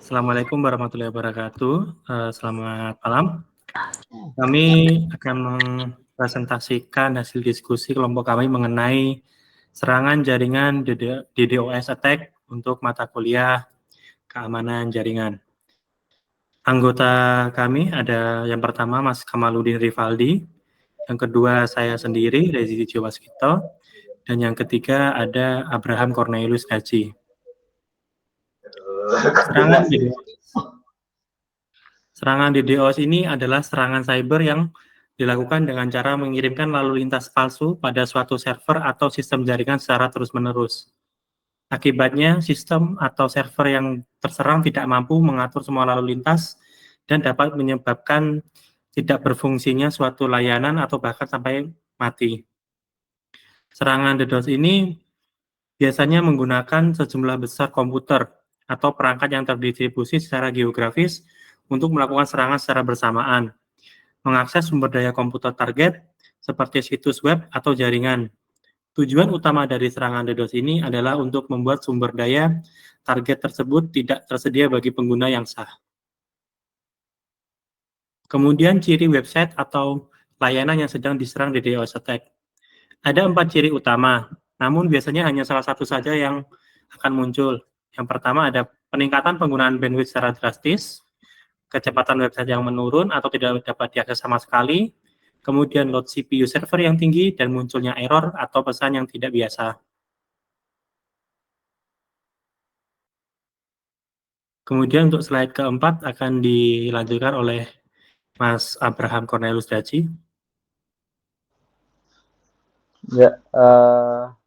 Assalamualaikum warahmatullahi wabarakatuh. Selamat malam. Kami akan mempresentasikan hasil diskusi kelompok kami mengenai serangan jaringan DDoS attack untuk mata kuliah keamanan jaringan. Anggota kami ada yang pertama Mas Kamaludin Rivaldi, yang kedua saya sendiri Rezi Waskito, dan yang ketiga ada Abraham Cornelius Gaji. Serangan DDoS ini adalah serangan cyber yang dilakukan dengan cara mengirimkan lalu lintas palsu pada suatu server atau sistem jaringan secara terus-menerus. Akibatnya, sistem atau server yang terserang tidak mampu mengatur semua lalu lintas dan dapat menyebabkan tidak berfungsinya suatu layanan atau bahkan sampai mati. Serangan DDoS ini biasanya menggunakan sejumlah besar komputer atau perangkat yang terdistribusi secara geografis untuk melakukan serangan secara bersamaan, mengakses sumber daya komputer target seperti situs web atau jaringan. Tujuan utama dari serangan DDoS ini adalah untuk membuat sumber daya target tersebut tidak tersedia bagi pengguna yang sah. Kemudian ciri website atau layanan yang sedang diserang DDoS attack. Ada 4 ciri utama, namun biasanya hanya salah satu saja yang akan muncul. Yang pertama ada peningkatan penggunaan bandwidth secara drastis, kecepatan website yang menurun atau tidak dapat diakses sama sekali, kemudian load CPU server yang tinggi, dan munculnya error atau pesan yang tidak biasa. Kemudian untuk slide keempat akan dilanjutkan oleh Mas Abraham Cornelius Gaji. Ya,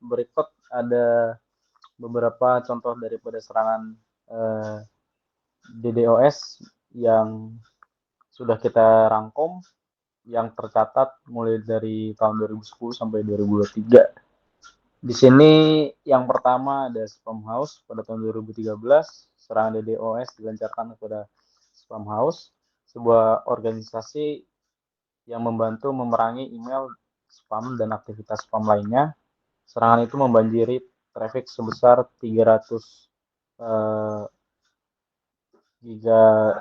berikut ada beberapa contoh daripada serangan DDoS yang sudah kita rangkum, yang tercatat mulai dari tahun 2010 sampai 2023. Di sini yang pertama ada Spamhaus pada tahun 2013. Serangan DDoS dilancarkan kepada Spamhaus, sebuah organisasi yang membantu memerangi email spam dan aktivitas spam lainnya. Serangan itu membanjiri traffic sebesar 300 giga.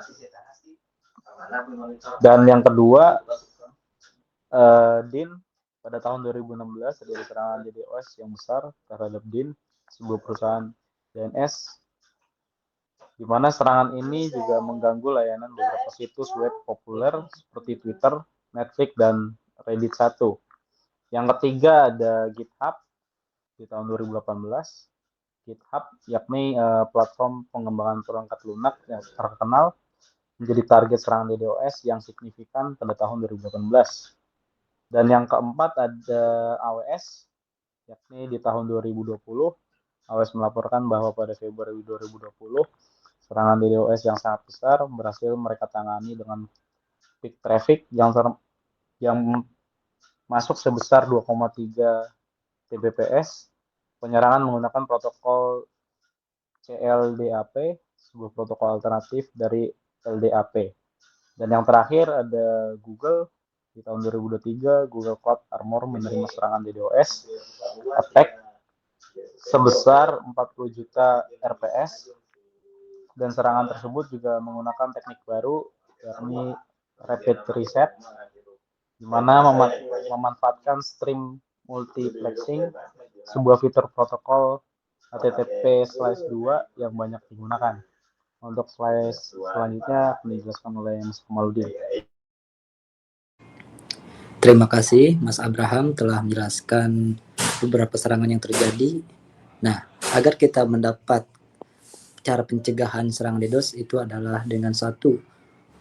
Dan yang kedua, DIN pada tahun 2016 ada serangan DDoS yang besar terhadap DIN, sebuah perusahaan DNS, di mana serangan ini juga mengganggu layanan beberapa situs web populer seperti Twitter, Netflix, dan Reddit 1. Yang ketiga ada GitHub di tahun 2018. GitHub yakni platform pengembangan perangkat lunak yang terkenal menjadi target serangan DDoS yang signifikan pada tahun 2018. Dan yang keempat ada AWS, yakni di tahun 2020. AWS melaporkan bahwa pada Februari 2020, serangan DDoS yang sangat besar berhasil mereka tangani dengan peak traffic yang masuk sebesar 2,3 Tbps. Penyerangan menggunakan protokol CLDAP, sebuah protokol alternatif dari LDAP. Dan yang terakhir ada Google. Di tahun 2023, Google Cloud Armor menerima serangan DDoS attack sebesar 40 juta RPS. Dan serangan tersebut juga menggunakan teknik baru, yakni Rapid Reset, di mana memanfaatkan stream multiplexing, sebuah fitur protokol HTTP/2 yang banyak digunakan. Untuk slide selanjutnya akan dijelaskan oleh Mas Kamaludin. Terima kasih Mas Abraham telah menjelaskan beberapa serangan yang terjadi. Nah, agar kita mendapat cara pencegahan serangan DDoS itu adalah dengan satu,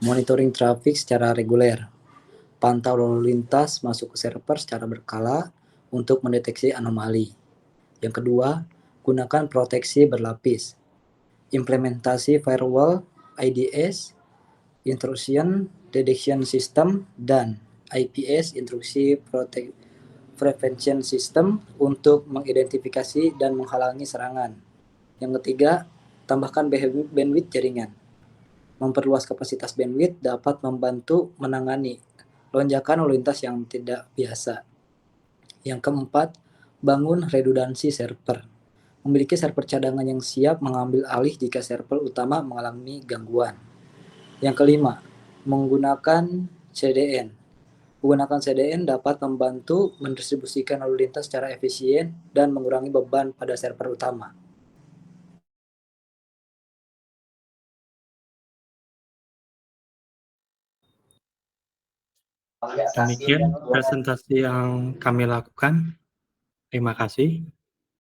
monitoring traffic secara reguler. Pantau lalu lintas masuk ke server secara berkala untuk mendeteksi anomali. Yang kedua, gunakan proteksi berlapis. Implementasi firewall, IDS, intrusion detection system, dan IPS, intrusi prevention system, untuk mengidentifikasi dan menghalangi serangan. Yang ketiga, tambahkan bandwidth jaringan. Memperluas kapasitas bandwidth dapat membantu menangani lonjakan lalu lintas yang tidak biasa. Yang keempat, bangun redundansi server. memiliki server cadangan yang siap mengambil alih jika server utama mengalami gangguan. Yang kelima, menggunakan CDN. Menggunakan CDN dapat membantu mendistribusikan lalu lintas secara efisien dan mengurangi beban pada server utama. Demikian presentasi yang kami lakukan. Terima kasih.